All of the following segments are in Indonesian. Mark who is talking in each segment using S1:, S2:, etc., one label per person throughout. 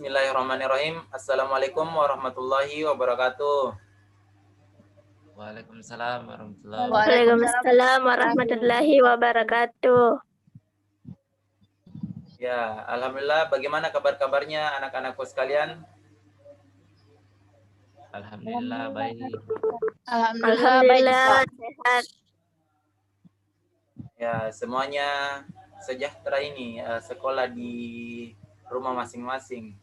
S1: Bismillahirrahmanirrahim. Assalamualaikum warahmatullahi wabarakatuh.
S2: Waalaikumsalam warahmatullahi wabarakatuh.
S3: Waalaikumsalam warahmatullahi wabarakatuh.
S1: Ya, alhamdulillah. Bagaimana kabar-kabarnya anak-anakku sekalian?
S2: Alhamdulillah baik.
S3: Alhamdulillah sehat.
S1: Ya, semuanya sejahtera ini sekolah di rumah masing-masing.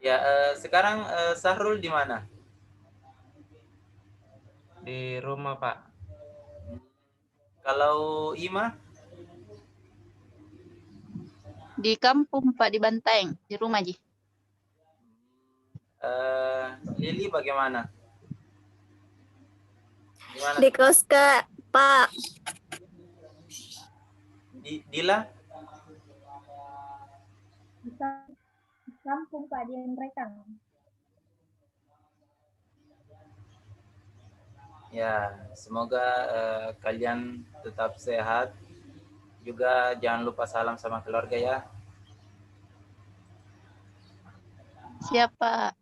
S1: Ya, sekarang Sahrul di mana?
S2: Di rumah, Pak.
S1: Kalau Ima?
S4: Di kampung, Pak, di Banteng, di rumah, Ji.
S1: Lili bagaimana? Gimana?
S3: Di kos Kak, Pak.
S1: Dila?
S5: Di kampung, Pak, di Nrekang.
S1: Ya, semoga kalian tetap sehat. Juga jangan lupa salam sama keluarga ya.
S4: Siapa?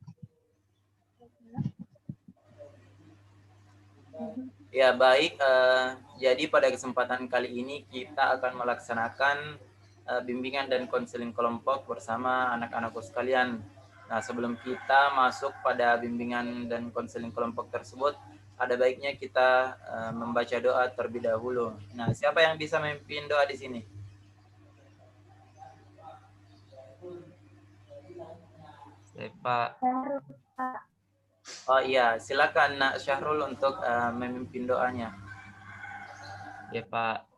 S1: Ya, baik. Jadi pada kesempatan kali ini kita akan melaksanakan bimbingan dan konseling kelompok bersama anak-anakku sekalian. Nah, sebelum kita masuk pada bimbingan dan konseling kelompok tersebut, ada baiknya kita membaca doa terlebih dahulu. Nah, siapa yang bisa memimpin doa di sini?
S2: Saya, Pak.
S1: Oh iya, silakan Nak Syahrul untuk memimpin doanya.
S2: Ya, Pak.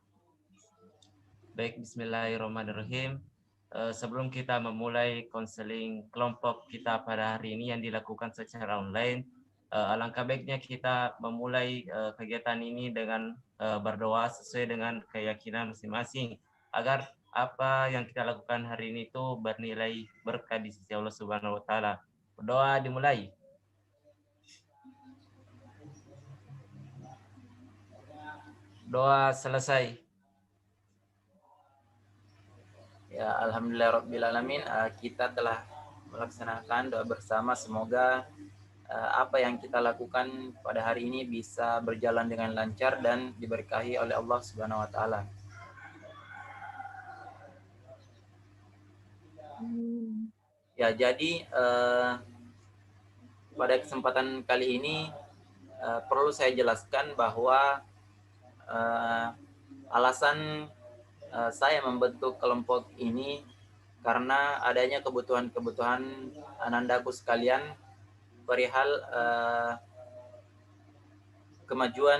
S2: Baik, bismillahirrahmanirrahim. Sebelum kita memulai konseling kelompok kita pada hari ini yang dilakukan secara online, alangkah baiknya kita memulai kegiatan ini dengan berdoa sesuai dengan keyakinan masing-masing agar apa yang kita lakukan hari ini itu bernilai berkah di sisi Allah Subhanahu wa taala. Berdoa dimulai. Doa selesai.
S1: Ya, alhamdulillahirabbil kita telah melaksanakan doa bersama. Semoga apa yang kita lakukan pada hari ini bisa berjalan dengan lancar dan diberkahi oleh Allah Subhanahu wa taala. Ya, jadi pada kesempatan kali ini perlu saya jelaskan bahwa alasan saya membentuk kelompok ini karena adanya kebutuhan-kebutuhan anandaku sekalian perihal kemajuan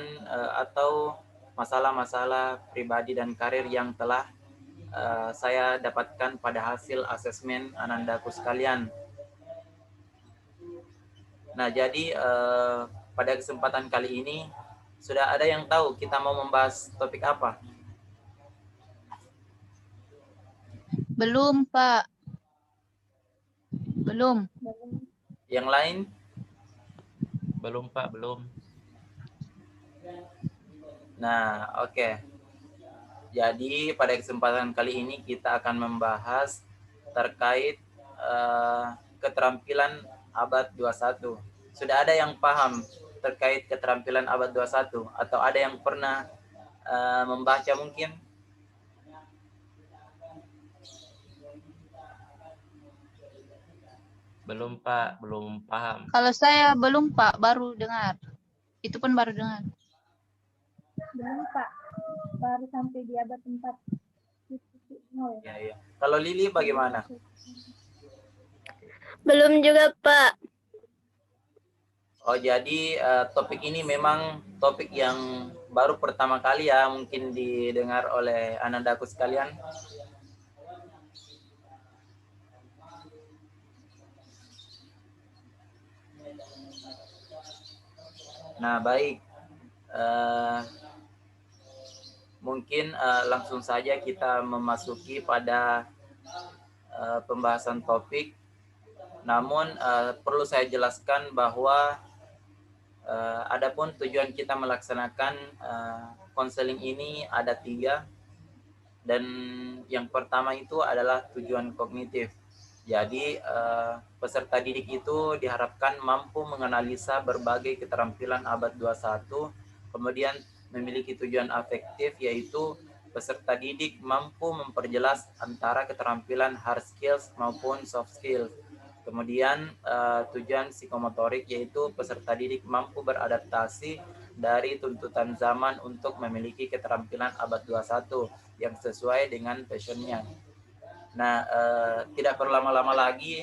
S1: atau masalah-masalah pribadi dan karir yang telah saya dapatkan pada hasil asesmen anandaku sekalian. Nah, jadi pada kesempatan kali ini sudah ada yang tahu kita mau membahas topik apa?
S4: Belum, Pak. Belum.
S1: Yang lain?
S2: Belum, Pak, belum.
S1: Nah, oke. Jadi pada kesempatan kali ini kita akan membahas terkait keterampilan abad 21. Sudah ada yang paham terkait keterampilan abad 21 atau ada yang pernah membaca mungkin?
S2: Belum, Pak, belum paham.
S4: Kalau saya belum, Pak, baru dengar. Itu pun baru dengar.
S5: Belum, Pak. Baru sampai di abad 4.
S1: Ya, ya. Kalau Lili bagaimana?
S3: Belum juga, Pak.
S1: Oh, jadi topik ini memang topik yang baru pertama kali ya mungkin didengar oleh anandaku sekalian. Nah, baik. Mungkin langsung saja kita memasuki pada pembahasan topik. Namun perlu saya jelaskan bahwa adapun tujuan kita melaksanakan konseling ini ada 3. Dan yang pertama itu adalah tujuan kognitif. Jadi peserta didik itu diharapkan mampu menganalisa berbagai keterampilan abad 21, kemudian memiliki tujuan afektif, yaitu peserta didik mampu memperjelas antara keterampilan hard skills maupun soft skills. Kemudian tujuan psikomotorik, yaitu peserta didik mampu beradaptasi dari tuntutan zaman untuk memiliki keterampilan abad 21 yang sesuai dengan passionnya. Nah, tidak berlama-lama lagi,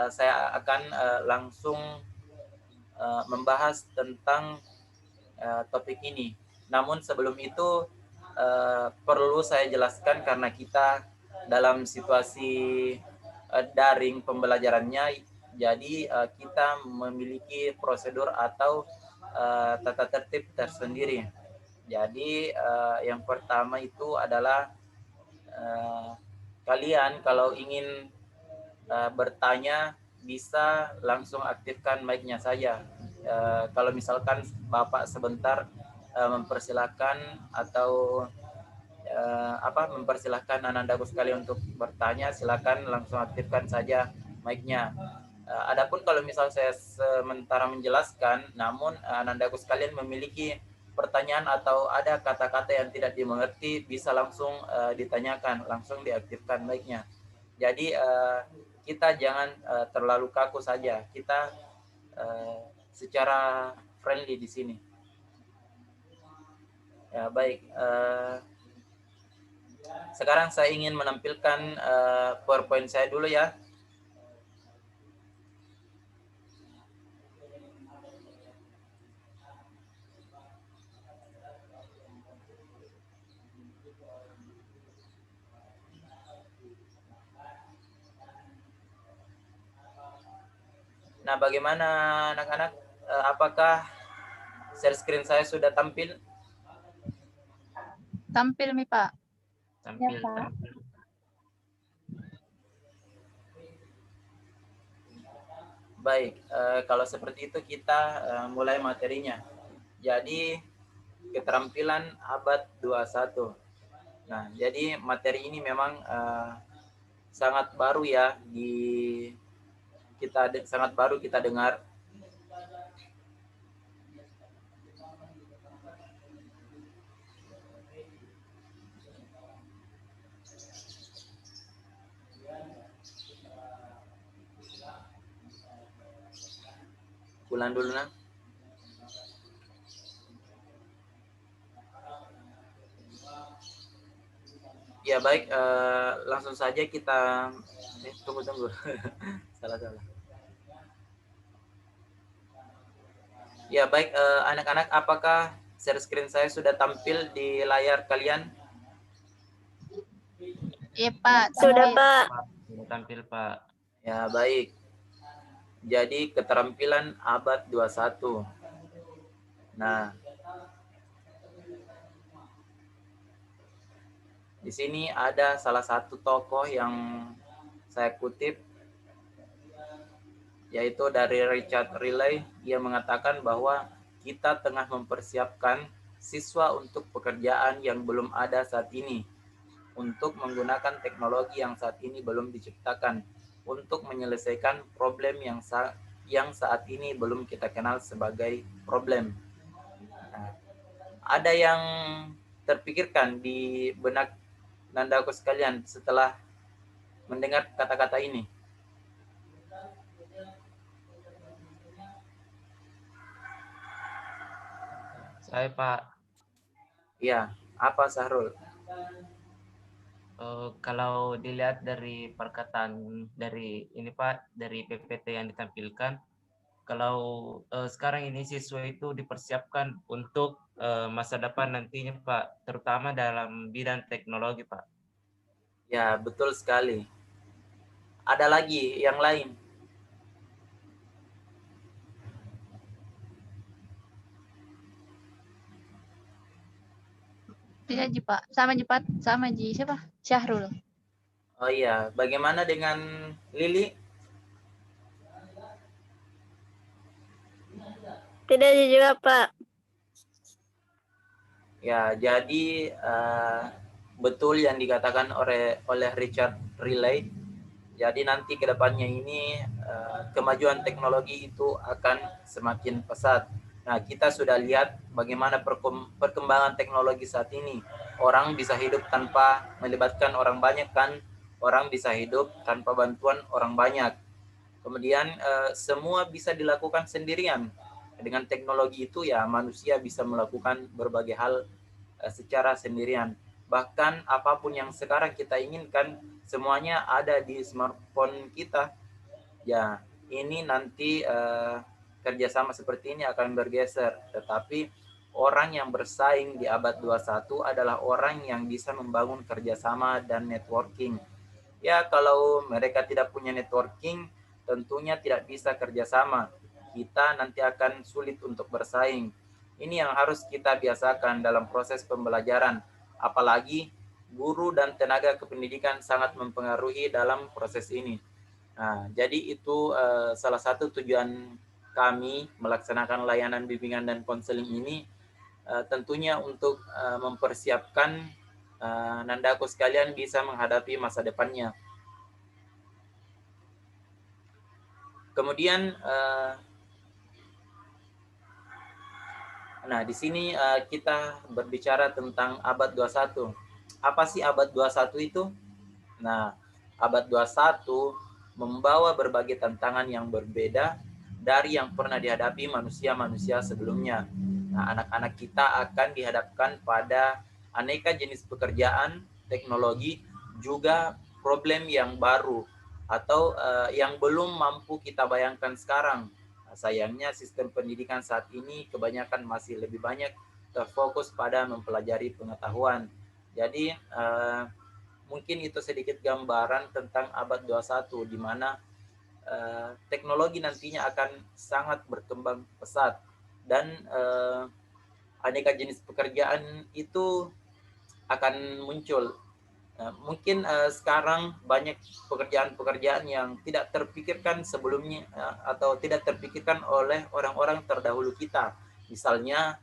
S1: saya akan langsung membahas tentang topik ini. Namun sebelum itu perlu saya jelaskan karena kita dalam situasi daring pembelajarannya, jadi kita memiliki prosedur atau tata tertib tersendiri. Jadi yang pertama itu adalah kalian kalau ingin bertanya bisa langsung aktifkan mic-nya saja. Kalau misalkan Bapak sebentar mempersilahkan atau mempersilahkan Anandaku sekali untuk bertanya, silakan langsung aktifkan saja mic-nya. Adapun kalau misal saya sementara menjelaskan, namun Anandaku sekalian memiliki pertanyaan atau ada kata-kata yang tidak dimengerti, bisa langsung ditanyakan, langsung diaktifkan mic-nya. Jadi kita jangan terlalu kaku saja, kita secara friendly di sini. Ya, baik. Sekarang saya ingin menampilkan PowerPoint saya dulu ya. Nah, bagaimana anak-anak? Apakah share screen saya sudah tampil?
S4: Tampil mi Pak.
S2: Tampil,
S5: Ya, Pak.
S2: tampil.
S1: Baik, kalau seperti itu kita mulai materinya. Jadi keterampilan abad 21. Nah, jadi materi ini memang sangat baru ya sangat baru kita dengar. Ulang dulu nah. Ya baik, langsung saja kita tunggu. salah. Ya baik, anak-anak, apakah share screen saya sudah tampil di layar kalian?
S4: Iya Pak.
S3: Sudah,
S4: tampil.
S3: Pak.
S2: Pak, sudah tampil, Pak.
S1: Ya baik. Jadi keterampilan abad 21. Nah, di sini ada salah satu tokoh yang saya kutip, yaitu dari Richard Riley. Ia mengatakan bahwa kita tengah mempersiapkan siswa untuk pekerjaan yang belum ada saat ini, untuk menggunakan teknologi yang saat ini belum diciptakan, untuk menyelesaikan problem yang saat ini belum kita kenal sebagai problem. Nah, ada yang terpikirkan di benak Nandaku sekalian setelah mendengar kata-kata ini?
S2: Saya, Pak.
S1: Ya, apa Sahrul?
S2: Kalau dilihat dari perkataan dari ini Pak, dari PPT yang ditampilkan, kalau sekarang ini siswa itu dipersiapkan untuk masa depan nantinya Pak, terutama dalam bidang teknologi Pak.
S1: Ya, betul sekali. Ada lagi yang lain?
S4: Tidak Ji Pak. Sama Ji siapa? Syahrul.
S1: Oh iya, bagaimana dengan Lili?
S3: Tidak juga, Pak.
S1: Ya, jadi betul yang dikatakan oleh Richard Riley. Jadi nanti ke depannya ini kemajuan teknologi itu akan semakin pesat. Nah, kita sudah lihat bagaimana perkembangan teknologi saat ini. Orang bisa hidup tanpa melibatkan orang banyak kan, orang bisa hidup tanpa bantuan orang banyak. Kemudian semua bisa dilakukan sendirian. Dengan teknologi itu ya manusia bisa melakukan berbagai hal secara sendirian. Bahkan apapun yang sekarang kita inginkan, semuanya ada di smartphone kita. Ya, ini nanti kerjasama seperti ini akan bergeser. Tetapi orang yang bersaing di abad 21 adalah orang yang bisa membangun kerjasama dan networking. Ya, kalau mereka tidak punya networking, tentunya tidak bisa kerjasama. Kita nanti akan sulit untuk bersaing. Ini yang harus kita biasakan dalam proses pembelajaran. Apalagi guru dan tenaga kependidikan sangat mempengaruhi dalam proses ini. Nah, jadi itu salah satu tujuan kami melaksanakan layanan bimbingan dan konseling ini, tentunya untuk mempersiapkan Nandaku sekalian bisa menghadapi masa depannya. Kemudian nah, di sini kita berbicara tentang abad 21. Apa sih abad 21 itu? Nah, abad 21 membawa berbagai tantangan yang berbeda dari yang pernah dihadapi manusia-manusia sebelumnya. Nah, anak-anak kita akan dihadapkan pada aneka jenis pekerjaan, teknologi, juga problem yang baru atau yang belum mampu kita bayangkan sekarang. Sayangnya sistem pendidikan saat ini kebanyakan masih lebih banyak terfokus pada mempelajari pengetahuan. Jadi mungkin itu sedikit gambaran tentang abad 21 di mana teknologi nantinya akan sangat berkembang pesat dan aneka jenis pekerjaan itu akan muncul. Mungkin sekarang banyak pekerjaan-pekerjaan yang tidak terpikirkan sebelumnya atau tidak terpikirkan oleh orang-orang terdahulu kita. Misalnya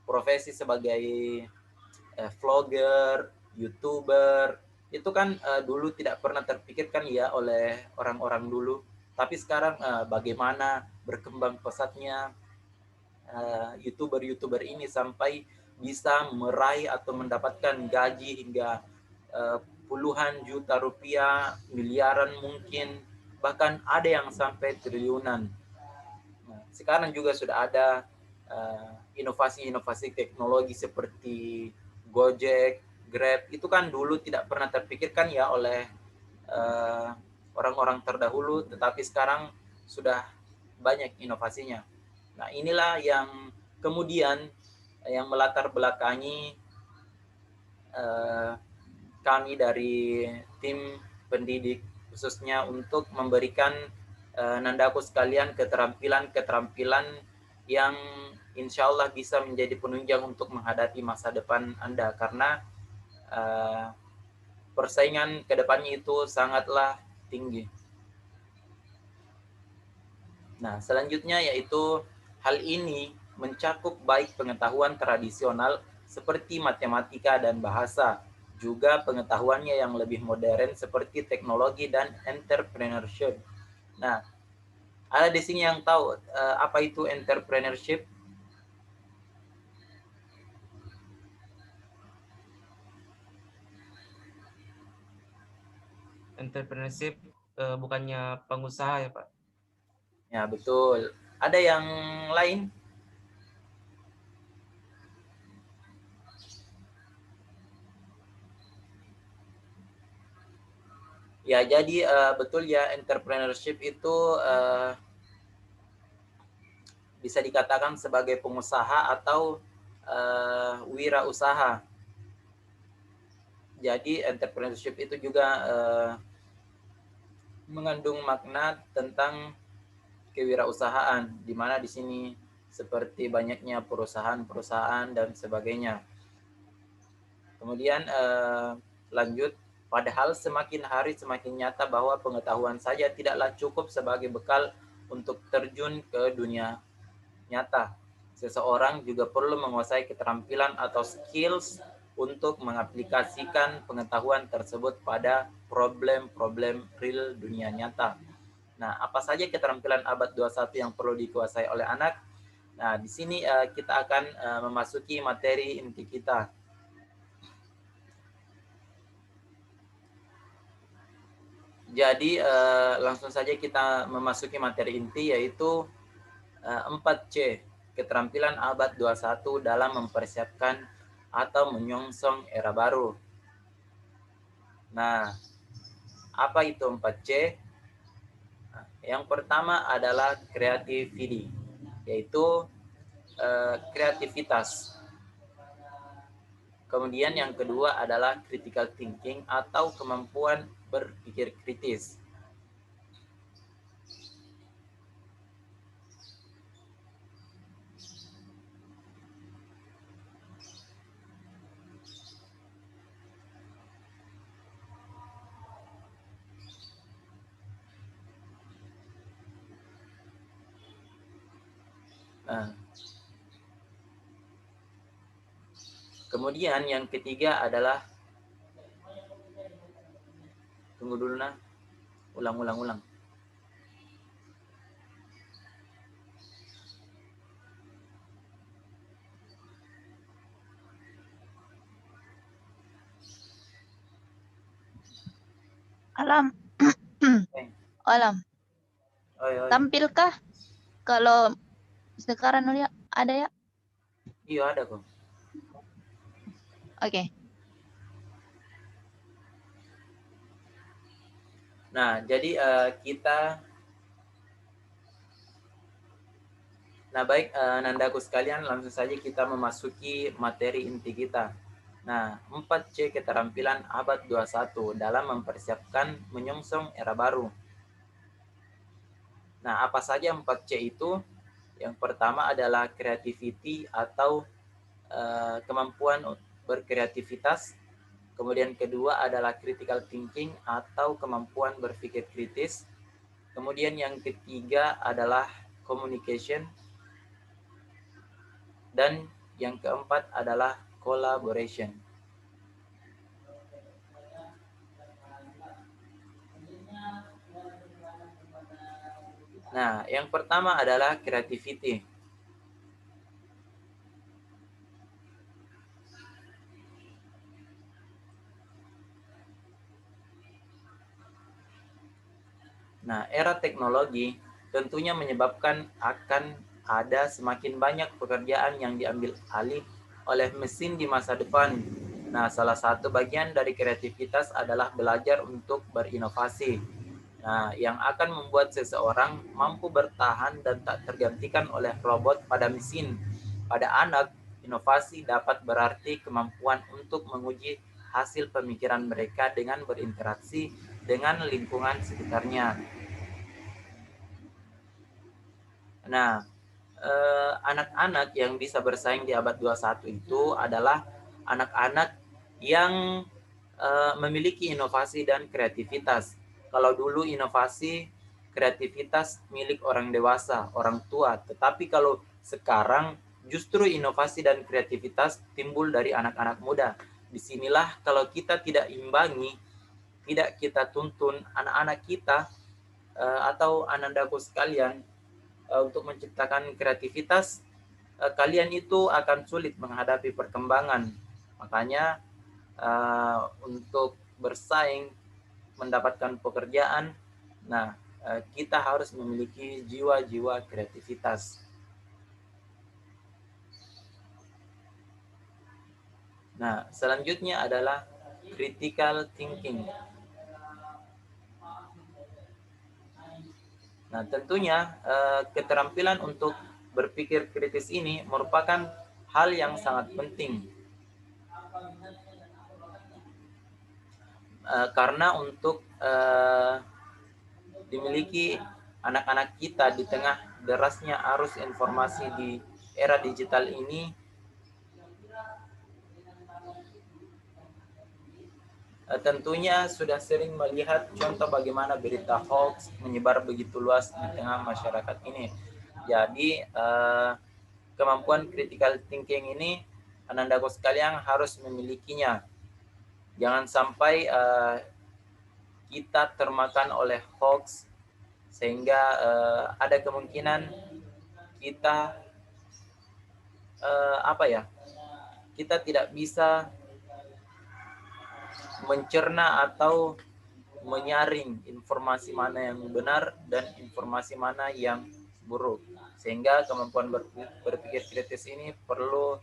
S1: profesi sebagai vlogger, YouTuber, itu kan dulu tidak pernah terpikirkan ya oleh orang-orang dulu. Tapi sekarang bagaimana berkembang pesatnya YouTuber-YouTuber ini sampai bisa meraih atau mendapatkan gaji hingga puluhan juta rupiah, miliaran mungkin, bahkan ada yang sampai triliunan. Nah, sekarang juga sudah ada inovasi-inovasi teknologi seperti Gojek, Grab, itu kan dulu tidak pernah terpikirkan ya oleh orang-orang terdahulu, tetapi sekarang sudah banyak inovasinya. Nah, inilah yang kemudian yang melatar belakangi kami dari tim pendidik khususnya untuk memberikan Nandaku sekalian keterampilan-keterampilan yang insya Allah bisa menjadi penunjang untuk menghadapi masa depan Anda, karena persaingan ke depannya itu sangatlah tinggi. Nah, selanjutnya yaitu hal ini mencakup baik pengetahuan tradisional seperti matematika dan bahasa, juga pengetahuannya yang lebih modern seperti teknologi dan entrepreneurship. Nah, ada di sini yang tahu apa itu entrepreneurship?
S2: Entrepreneurship bukannya pengusaha ya Pak?
S1: Ya, betul. Ada yang lain? Ya, jadi betul ya, entrepreneurship itu bisa dikatakan sebagai pengusaha atau wirausaha. Jadi entrepreneurship itu juga mengandung makna tentang kewirausahaan, di mana di sini seperti banyaknya perusahaan-perusahaan dan sebagainya. Kemudian lanjut, padahal semakin hari semakin nyata bahwa pengetahuan saja tidaklah cukup sebagai bekal untuk terjun ke dunia nyata. Seseorang juga perlu menguasai keterampilan atau skills untuk mengaplikasikan pengetahuan tersebut pada problem-problem real dunia nyata. Nah, apa saja keterampilan abad 21 yang perlu dikuasai oleh anak? Nah, di sini kita akan memasuki materi inti kita. Jadi, langsung saja kita memasuki materi inti, yaitu 4C, keterampilan abad 21 dalam mempersiapkan atau menyongsong era baru. Nah, apa itu 4C? Yang pertama adalah creativity, yaitu kreativitas. Kemudian yang kedua adalah critical thinking atau kemampuan berpikir kritis. Kemudian yang ketiga adalah, tunggu dulu nah, ulang.
S4: Alam. Alam.
S1: Oi.
S4: Tampilkah kalau sekarang ya ada ya?
S1: Iya ada kok.
S4: Oke.
S1: Nah, jadi baik Nandaku sekalian, langsung saja kita memasuki materi inti kita. Nah, 4C keterampilan abad 21 dalam mempersiapkan menyongsong era baru. Nah, apa saja 4C itu? Yang pertama adalah creativity atau kemampuan berkreativitas. Kemudian kedua adalah critical thinking atau kemampuan berpikir kritis. Kemudian yang ketiga adalah communication. Dan yang keempat adalah collaboration. Nah, yang pertama adalah creativity. Nah, era teknologi tentunya menyebabkan akan ada semakin banyak pekerjaan yang diambil alih oleh mesin di masa depan. Nah, salah satu bagian dari kreativitas adalah belajar untuk berinovasi. Nah, yang akan membuat seseorang mampu bertahan dan tak tergantikan oleh robot pada mesin. Pada anak, inovasi dapat berarti kemampuan untuk menguji hasil pemikiran mereka dengan berinteraksi dengan lingkungan sekitarnya. Nah, anak-anak yang bisa bersaing di abad 21 itu adalah anak-anak yang memiliki inovasi dan kreativitas. Kalau dulu inovasi, kreativitas milik orang dewasa, orang tua. Tetapi kalau sekarang justru inovasi dan kreativitas timbul dari anak-anak muda. Disinilah kalau kita tidak imbangi, tidak kita tuntun anak-anak kita atau anandaku sekalian untuk menciptakan kreativitas, kalian itu akan sulit menghadapi perkembangan. Makanya untuk bersaing, mendapatkan pekerjaan, nah kita harus memiliki jiwa-jiwa kreativitas. Nah, selanjutnya adalah critical thinking. Nah, tentunya keterampilan untuk berpikir kritis ini merupakan hal yang sangat penting. Karena untuk dimiliki anak-anak kita di tengah derasnya arus informasi di era digital ini, tentunya sudah sering melihat contoh bagaimana berita hoax menyebar begitu luas di tengah masyarakat ini. Jadi kemampuan critical thinking ini Anandaku sekalian harus memilikinya. Jangan sampai kita termakan oleh hoax sehingga ada kemungkinan kita kita tidak bisa mencerna atau menyaring informasi mana yang benar dan informasi mana yang buruk, sehingga kemampuan berpikir kritis ini perlu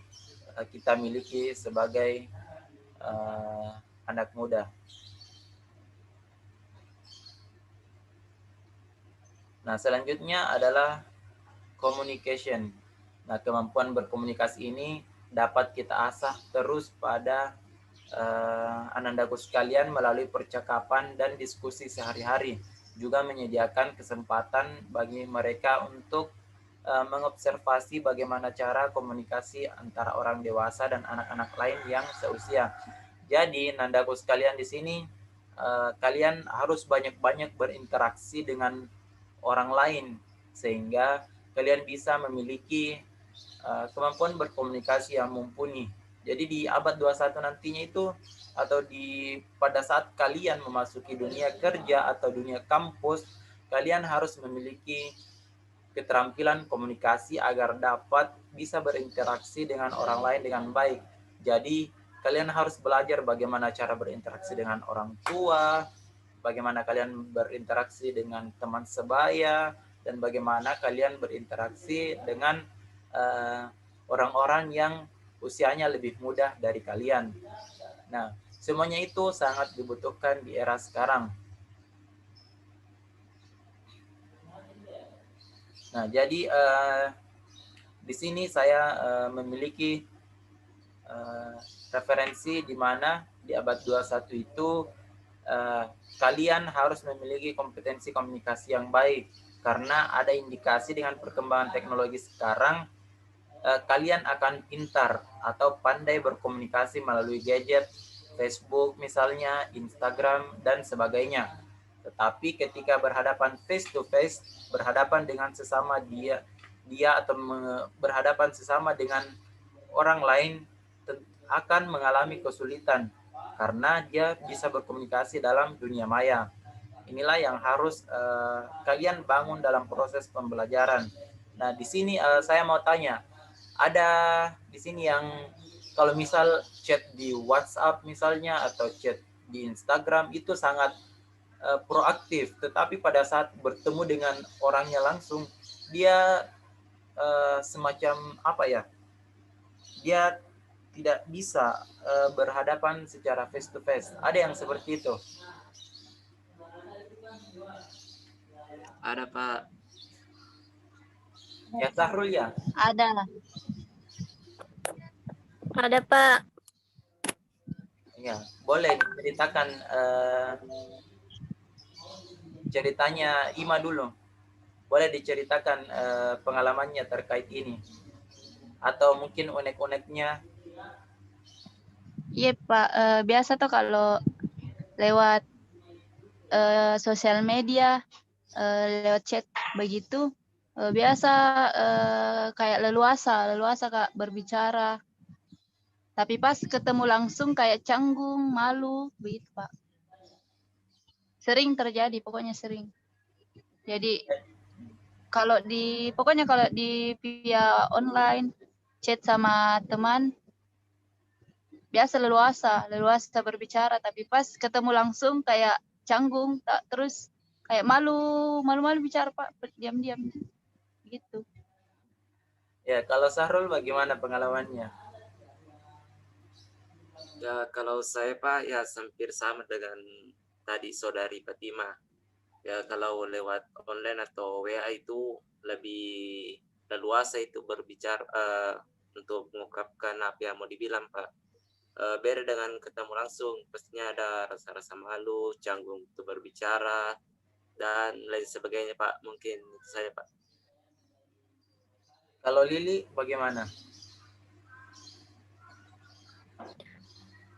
S1: kita miliki sebagai anak muda. Nah, selanjutnya adalah communication. Nah, kemampuan berkomunikasi ini dapat kita asah terus pada anandaku sekalian melalui percakapan dan diskusi sehari-hari. Juga menyediakan kesempatan bagi mereka untuk mengobservasi bagaimana cara komunikasi antara orang dewasa dan anak-anak lain yang seusia. Jadi, nandaku sekalian di sini, kalian harus banyak-banyak berinteraksi dengan orang lain sehingga kalian bisa memiliki kemampuan berkomunikasi yang mumpuni. Jadi di abad 21 nantinya itu, atau pada saat kalian memasuki dunia kerja atau dunia kampus, kalian harus memiliki keterampilan komunikasi agar dapat bisa berinteraksi dengan orang lain dengan baik. Jadi kalian harus belajar bagaimana cara berinteraksi dengan orang tua, bagaimana kalian berinteraksi dengan teman sebaya, dan bagaimana kalian berinteraksi dengan orang-orang yang usianya lebih muda dari kalian. Nah, semuanya itu sangat dibutuhkan di era sekarang. Nah, jadi di sini saya memiliki referensi di mana di abad 21 itu kalian harus memiliki kompetensi komunikasi yang baik, karena ada indikasi dengan perkembangan teknologi sekarang kalian akan pintar atau pandai berkomunikasi melalui gadget, Facebook misalnya, Instagram, dan sebagainya. Tetapi ketika berhadapan face to face, berhadapan dengan sesama dia atau berhadapan sesama dengan orang lain, akan mengalami kesulitan karena dia bisa berkomunikasi dalam dunia maya. Inilah yang harus kalian bangun dalam proses pembelajaran. Nah, di sini saya mau tanya, ada di sini yang kalau misal chat di WhatsApp misalnya atau chat di Instagram itu sangat proaktif, tetapi pada saat bertemu dengan orangnya langsung, dia semacam dia tidak bisa berhadapan secara face to face. Ada yang seperti itu?
S2: Ada, Pak.
S1: Ya, Sahrul ya?
S4: Ada.
S3: Ada, Pak.
S1: Ya, boleh diceritakan ceritanya Ima dulu. Boleh diceritakan pengalamannya terkait ini. Atau mungkin unek-uneknya.
S4: Iya, Pak. Biasa tuh kalau lewat sosial media, lewat chat begitu, biasa kayak leluasa Kak berbicara. Tapi pas ketemu langsung kayak canggung, malu, begitu Pak. Sering terjadi, pokoknya sering. Jadi pokoknya kalau di via online, chat sama teman, biasa leluasa berbicara, tapi pas ketemu langsung kayak canggung, terus kayak malu bicara Pak, diam-diam gitu.
S1: Ya, kalau Sahrul bagaimana pengalamannya?
S2: Ya, kalau saya, Pak, ya hampir sama dengan tadi saudari Fatima. Ya, kalau lewat online atau WA itu lebih leluasa itu berbicara untuk mengungkapkan apa yang mau dibilang, Pak. Beda dengan ketemu langsung, pastinya ada rasa-rasa malu, canggung untuk berbicara, dan lain sebagainya, Pak. Mungkin itu saja, Pak.
S1: Kalau Lili bagaimana?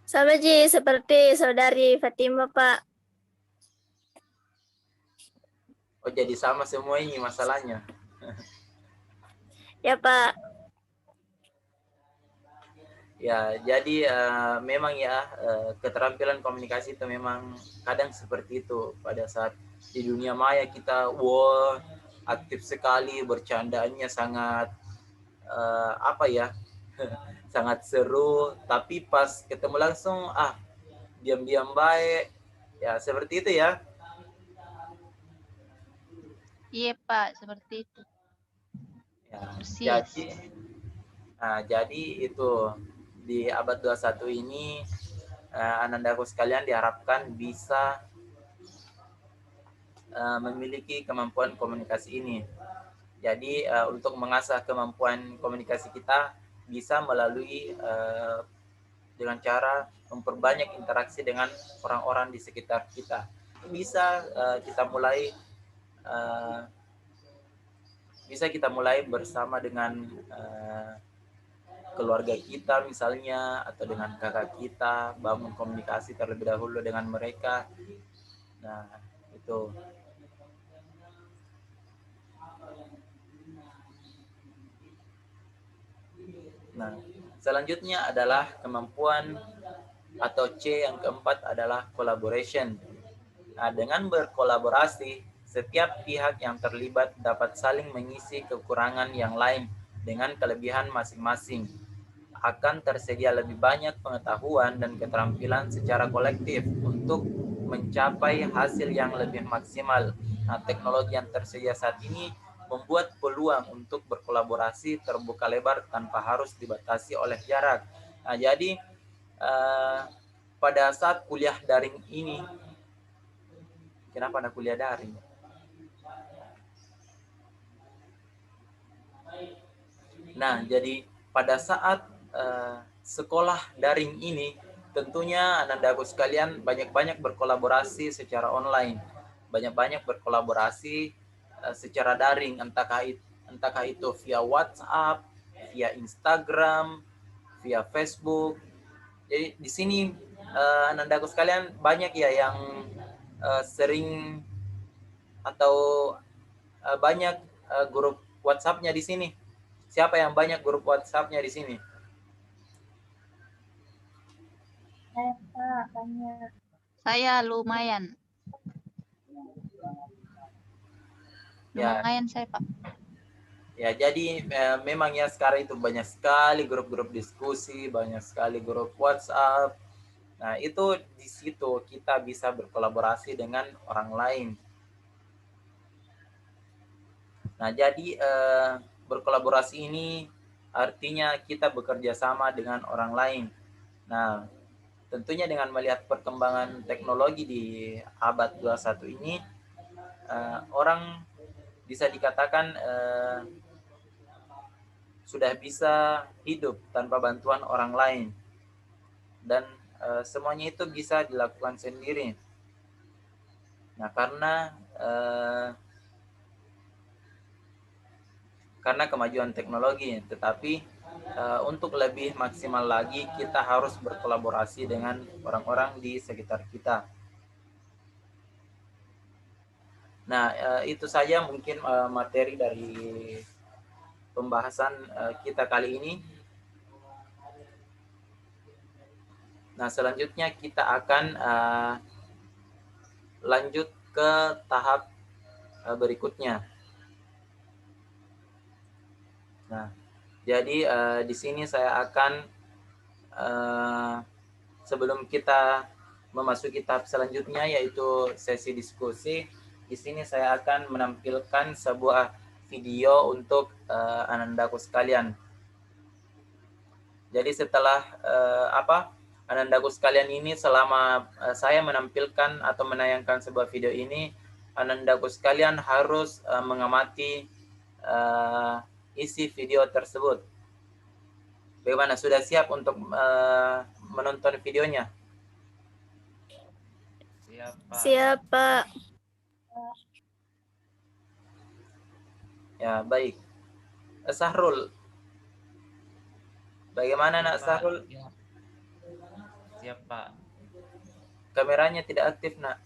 S3: Sama Ji, seperti saudari Fatima, Pak.
S1: Oh, jadi sama semua ini masalahnya.
S3: Ya, Pak.
S1: Ya, jadi memang ya keterampilan komunikasi itu memang kadang seperti itu. Pada saat di dunia maya kita wow aktif sekali, bercandaannya sangat apa ya, sangat seru. Tapi pas ketemu langsung diam-diam baik. Ya seperti itu ya.
S4: Iya Pak, seperti itu.
S1: Ya,
S4: Persis.
S1: jadi itu di abad 21 ini anandaku sekalian diharapkan bisa memiliki kemampuan komunikasi ini. Jadi untuk mengasah kemampuan komunikasi kita bisa melalui dengan cara memperbanyak interaksi dengan orang-orang di sekitar kita. Bisa kita mulai bersama dengan keluarga kita misalnya, atau dengan kakak kita, bangun komunikasi terlebih dahulu dengan mereka. Nah, itu. Nah, selanjutnya adalah kemampuan atau C yang keempat adalah collaboration. Nah, dengan berkolaborasi, setiap pihak yang terlibat dapat saling mengisi kekurangan yang lain dengan kelebihan masing-masing. Akan tersedia lebih banyak pengetahuan dan keterampilan secara kolektif untuk mencapai hasil yang lebih maksimal. Nah, teknologi yang tersedia saat ini membuat peluang untuk berkolaborasi terbuka lebar tanpa harus dibatasi oleh jarak. Nah, jadi pada saat kuliah daring ini, kenapa ada kuliah daring? Nah, jadi pada saat sekolah daring ini, tentunya Anandaku sekalian banyak-banyak berkolaborasi secara online, banyak-banyak berkolaborasi secara daring, entahkah itu via WhatsApp, via Instagram, via Facebook. Jadi di sini Anandaku sekalian banyak ya yang sering atau banyak grup WhatsApp-nya di sini. Siapa yang banyak grup WhatsApp-nya di sini?
S5: Pak, banyak.
S4: Saya lumayan.
S1: Ya.
S4: Lumayan saya Pak.
S1: Ya, jadi memang ya sekarang itu banyak sekali grup-grup diskusi, banyak sekali grup WhatsApp. Nah, itu di situ kita bisa berkolaborasi dengan orang lain. Nah, jadi berkolaborasi ini artinya kita bekerja sama dengan orang lain. Nah, tentunya dengan melihat perkembangan teknologi di abad 21 ini, orang bisa dikatakan sudah bisa hidup tanpa bantuan orang lain. Dan semuanya itu bisa dilakukan sendiri. Nah, karena kemajuan teknologi, tetapi untuk lebih maksimal lagi kita harus berkolaborasi dengan orang-orang di sekitar kita. Nah, itu saja mungkin materi dari pembahasan kita kali ini. Nah, selanjutnya kita akan lanjut ke tahap berikutnya. Nah, jadi di sini saya akan sebelum kita memasuki tahap selanjutnya yaitu sesi diskusi, di sini saya akan menampilkan sebuah video untuk Anandaku sekalian. Jadi setelah Anandaku sekalian ini, selama saya menampilkan atau menayangkan sebuah video ini, Anandaku sekalian harus mengamati isi video tersebut. Bagaimana, sudah siap untuk menonton videonya?
S2: Siap, Pak.
S3: Siap, Pak.
S1: Ya, baik. Sahrul, bagaimana nak Sahrul?
S2: Siap. Siap, Pak.
S1: Kameranya tidak aktif, nak.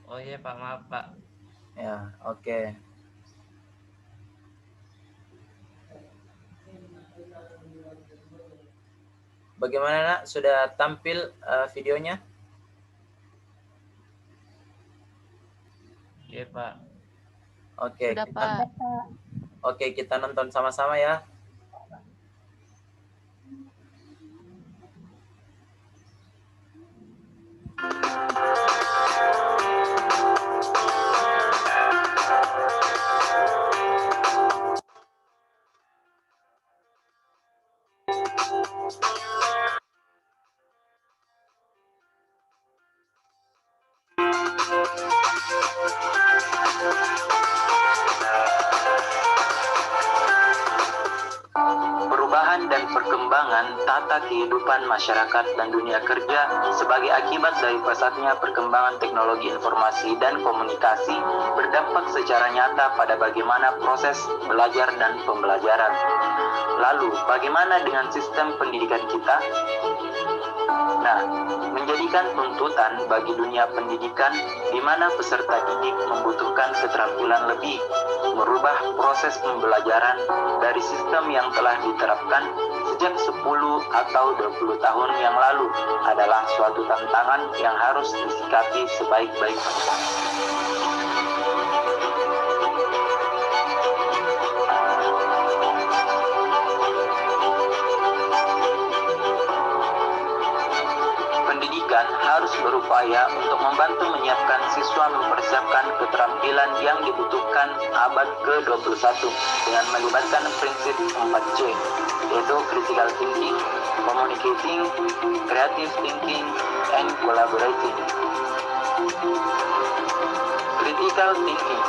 S2: Oh iya, Pak, maaf, Pak.
S1: Ya, oke. Bagaimana Nak? Sudah tampil videonya?
S2: Iya Pak.
S1: Oke,
S4: Sudah, Pak.
S1: oke, kita nonton sama-sama ya. Perubahan dan perkembangan tata kehidupan masyarakat dan dunia kerja sebagai akibat dari pesatnya perkembangan teknologi informasi dan komunikasi berdampak secara nyata pada bagaimana proses belajar dan pembelajaran. Lalu, bagaimana dengan sistem pendidikan kita? Nah, menjadikan tuntutan bagi dunia pendidikan di mana peserta didik membutuhkan keterampilan lebih, merubah proses pembelajaran dari sistem yang telah diterapkan sejak 10 atau 20 tahun yang lalu adalah suatu tantangan yang harus disikapi sebaik-baiknya. Pendidikan harus berupaya untuk membantu menyiapkan siswa mempersiapkan keterampilan yang dibutuhkan abad ke-21 dengan melibatkan prinsip 4C, yaitu critical thinking, communicating, creative thinking, and collaborating. Critical thinking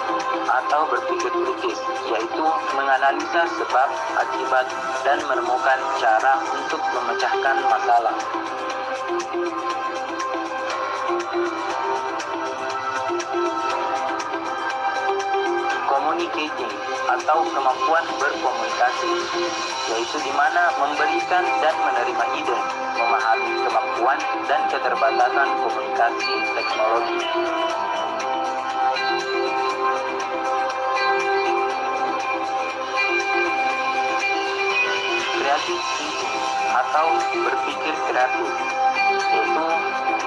S1: atau berpikir kritis, yaitu menganalisa sebab, akibat, dan menemukan cara untuk memecahkan masalah. Communicating atau kemampuan berkomunikasi, yaitu di mana memberikan dan menerima ide, memahami kemampuan dan keterbatasan komunikasi teknologi. Creative thinking atau berpikir kreatif, yaitu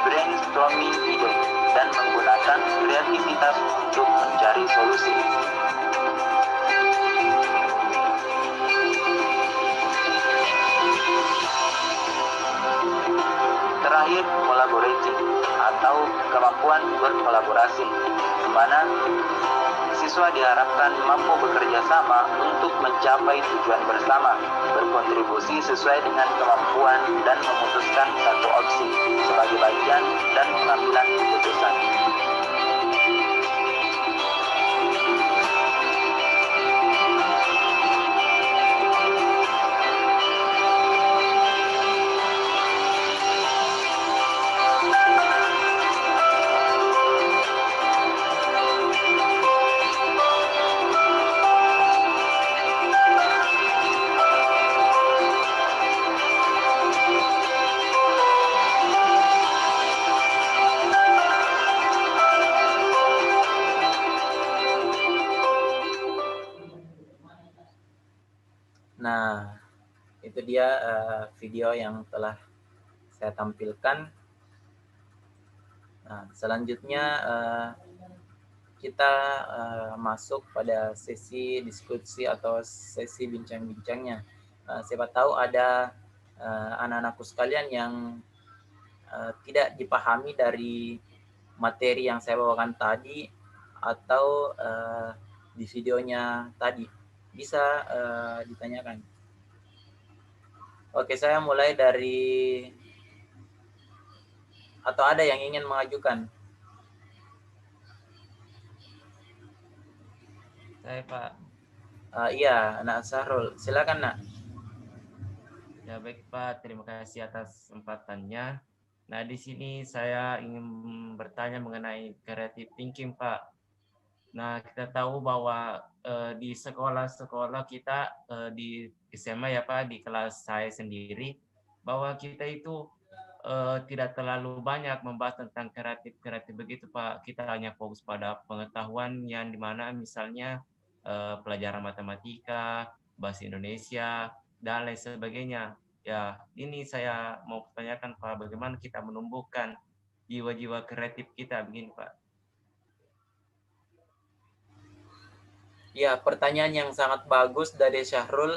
S1: brainstorming ide dan menggunakan kreativitas untuk mencari solusi. Terakhir, collaborating atau kemampuan berkolaborasi, di mana siswa diharapkan mampu bekerja sama untuk mencapai tujuan bersama, berkontribusi sesuai dengan kemampuan dan memutuskan satu opsi sebagai bagian dan pengambilan keputusan. Nah, itu dia video yang telah saya tampilkan. Nah, selanjutnya kita masuk pada sesi diskusi atau sesi bincang-bincangnya. Siapa tahu ada anak-anakku sekalian yang tidak dipahami dari materi yang saya bawakan tadi atau di videonya tadi. Bisa ditanyakan. Oke, saya mulai dari, atau ada yang ingin mengajukan?
S2: Saya Pak.
S1: Iya, Nak Sahrul. Silakan, Nak.
S2: Ya baik Pak, terima kasih atas kesempatannya. Nah di sini saya ingin bertanya mengenai creative thinking Pak. Nah kita tahu bahwa di sekolah-sekolah kita di SMA ya Pak, di kelas saya sendiri, bahwa kita itu tidak terlalu banyak membahas tentang kreatif begitu Pak. Kita hanya fokus pada pengetahuan yang dimana misalnya pelajaran matematika, bahasa Indonesia, dan lain sebagainya. Ya, ini saya mau tanyakan Pak, bagaimana kita menumbuhkan jiwa-jiwa kreatif kita begini Pak?
S1: Ya, pertanyaan yang sangat bagus dari Syahrul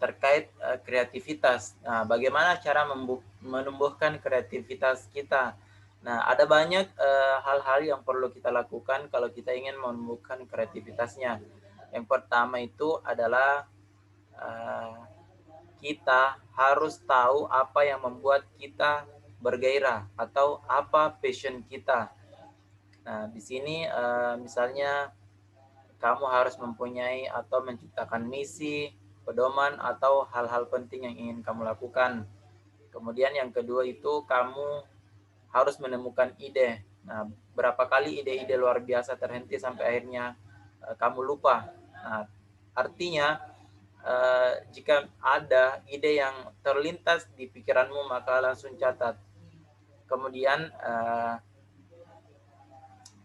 S1: terkait kreativitas. Nah, bagaimana cara menumbuhkan kreativitas kita? Nah, ada banyak hal-hal yang perlu kita lakukan kalau kita ingin menumbuhkan kreativitasnya. Yang pertama itu adalah kita harus tahu apa yang membuat kita bergairah atau apa passion kita. Nah, di sini misalnya kamu harus mempunyai atau menciptakan misi, pedoman, atau hal-hal penting yang ingin kamu lakukan. Kemudian yang kedua itu kamu harus menemukan ide. Nah, berapa kali ide-ide luar biasa terhenti sampai akhirnya kamu lupa. Nah, artinya jika ada ide yang terlintas di pikiranmu, maka langsung catat. Kemudian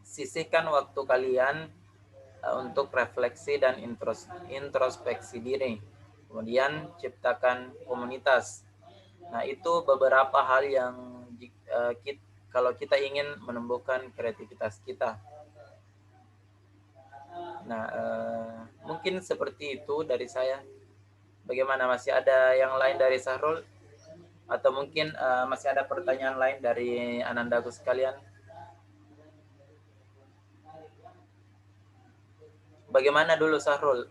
S1: sisihkan waktu kalian untuk refleksi dan introspeksi diri. Kemudian ciptakan komunitas. Nah, itu beberapa hal yang kalau kita ingin menumbuhkan kreativitas kita. Nah, mungkin seperti itu dari saya. Bagaimana, masih ada yang lain dari Sahrul? Atau mungkin masih ada pertanyaan lain dari Anandaku sekalian? Bagaimana dulu Sahrul?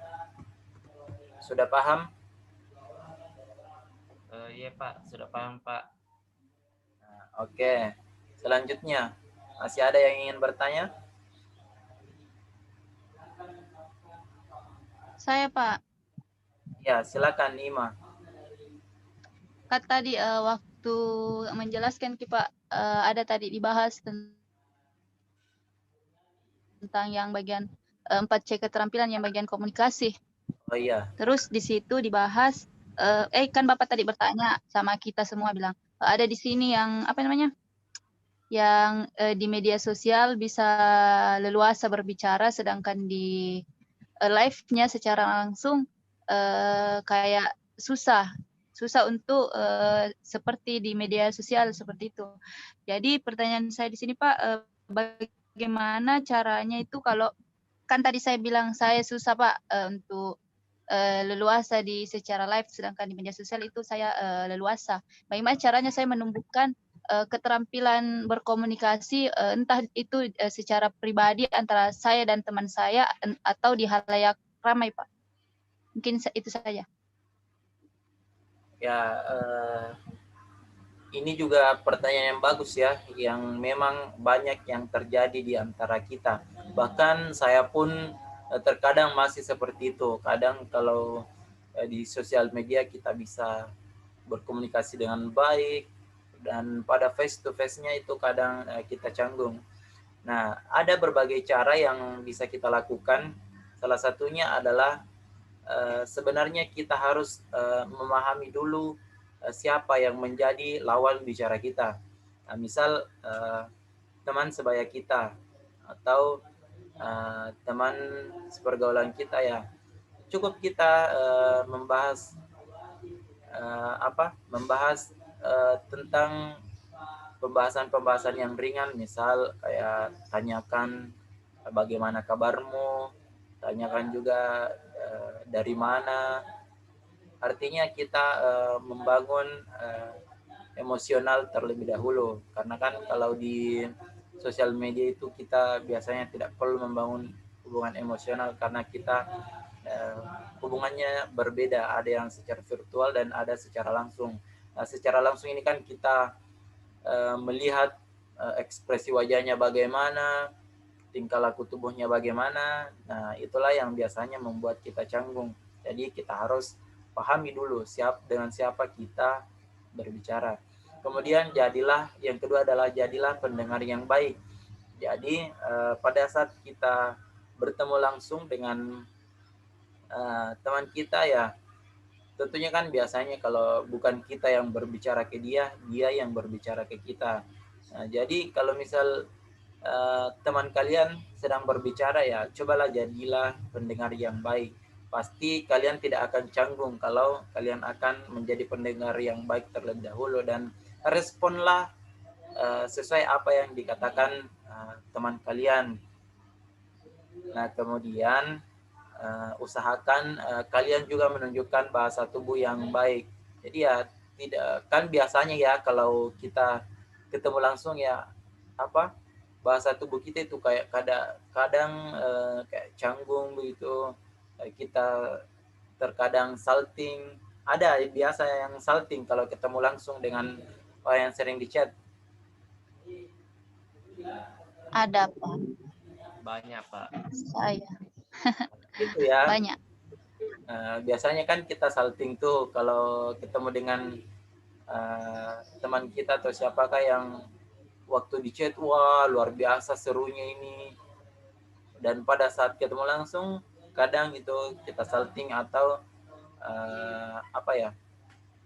S1: Sudah paham?
S2: Iya Pak, sudah paham Pak.
S1: Nah, oke. Selanjutnya, masih ada yang ingin bertanya?
S4: Saya Pak,
S1: Ya, silakan Nima.
S4: kan tadi waktu menjelaskan Pak ada tadi dibahas tentang yang bagian 4C keterampilan yang bagian komunikasi.
S1: Oh iya.
S4: Terus di situ dibahas kan Bapak tadi bertanya sama kita semua bilang ada di sini yang apa namanya? Yang di media sosial bisa leluasa berbicara sedangkan di live-nya secara langsung kayak susah untuk seperti di media sosial seperti itu. Jadi pertanyaan saya di sini Pak, bagaimana caranya itu kalau kan tadi saya bilang saya susah Pak untuk leluasa di secara live sedangkan di media sosial itu saya leluasa. Bagaimana caranya saya menumbuhkan keterampilan berkomunikasi entah itu secara pribadi antara saya dan teman saya atau di halayak ramai Pak. Mungkin itu saja.
S1: Ya, ini juga pertanyaan yang bagus ya, yang memang banyak yang terjadi di antara kita. Bahkan saya pun terkadang masih seperti itu. Kadang kalau di sosial media kita bisa berkomunikasi dengan baik, dan pada face to face-nya itu kadang kita canggung. Nah, ada berbagai cara yang bisa kita lakukan. Salah satunya adalah sebenarnya kita harus memahami dulu siapa yang menjadi lawan bicara kita. Nah, misal teman sebaya kita atau teman sepergaulan kita ya. Cukup kita membahas tentang pembahasan-pembahasan yang ringan, misal kayak tanyakan bagaimana kabarmu, tanyakan juga dari mana. Artinya kita membangun emosional terlebih dahulu, karena kan kalau di sosial media itu kita biasanya tidak perlu membangun hubungan emosional karena kita hubungannya berbeda, ada yang secara virtual dan ada secara langsung. Nah, secara langsung ini kan kita melihat ekspresi wajahnya bagaimana, tingkah laku tubuhnya bagaimana. Nah, itulah yang biasanya membuat kita canggung. Jadi kita harus pahami dulu dengan siapa kita berbicara. Kemudian yang kedua adalah jadilah pendengar yang baik. Jadi pada saat kita bertemu langsung dengan teman kita ya, tentunya kan biasanya kalau bukan kita yang berbicara ke dia, dia yang berbicara ke kita. Nah, jadi kalau misal teman kalian sedang berbicara ya, cobalah jadilah pendengar yang baik. pasti kalian tidak akan canggung kalau kalian akan menjadi pendengar yang baik terlebih dahulu, dan responlah sesuai apa yang dikatakan teman kalian. Nah, kemudian usahakan kalian juga menunjukkan bahasa tubuh yang baik. Jadi ya tidak, kan biasanya ya kalau kita ketemu langsung ya apa, bahasa tubuh kita itu kayak kadang kayak canggung begitu, kita terkadang salting. Ada biasa yang salting kalau ketemu langsung dengan orang yang sering di chat.
S4: Ada Pak,
S2: Banyak, Pak.
S4: saya
S1: Gitu ya.
S4: banyak.
S1: Biasanya kan kita salting tuh kalau ketemu dengan teman kita atau siapakah yang waktu di chat, wah luar biasa serunya ini. Dan pada saat ketemu langsung, kadang itu kita salting atau apa ya,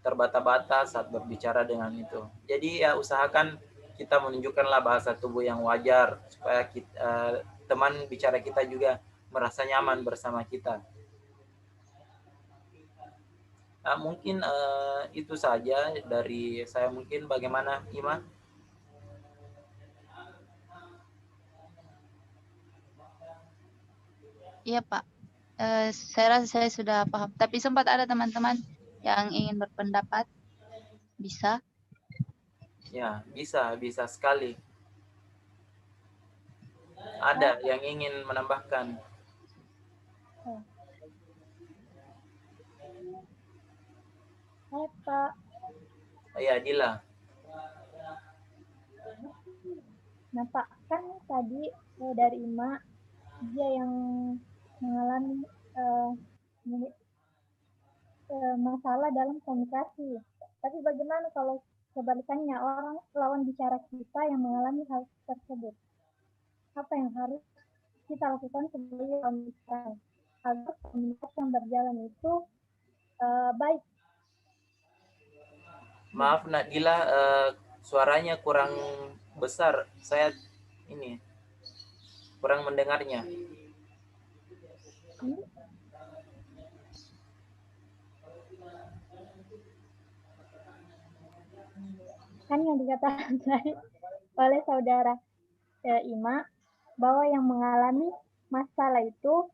S1: terbata-bata saat berbicara dengan itu. Jadi ya usahakan kita menunjukkanlah bahasa tubuh yang wajar supaya kita, teman bicara kita juga merasa nyaman bersama kita. Mungkin itu saja dari saya. Mungkin bagaimana Ima?
S4: Iya Pak, saya rasa saya sudah paham. Tapi sempat ada teman-teman yang ingin berpendapat, bisa?
S1: Ya, bisa sekali. Ada yang ingin menambahkan?
S5: Hai Pak,
S1: Ya, Dila.
S5: nah Pak, kan tadi dari Ima, dia yang mengalami masalah dalam komunikasi. Tapi bagaimana kalau kebalikannya, orang lawan bicara kita yang mengalami hal tersebut? Apa yang harus kita lakukan sebagai lawan bicara agar komunikasi yang berjalan itu baik?
S1: Maaf Nak Dila, suaranya kurang besar. Saya ini kurang mendengarnya.
S5: Kan yang dikatakan oleh saudara Ima, bahwa yang mengalami masalah itu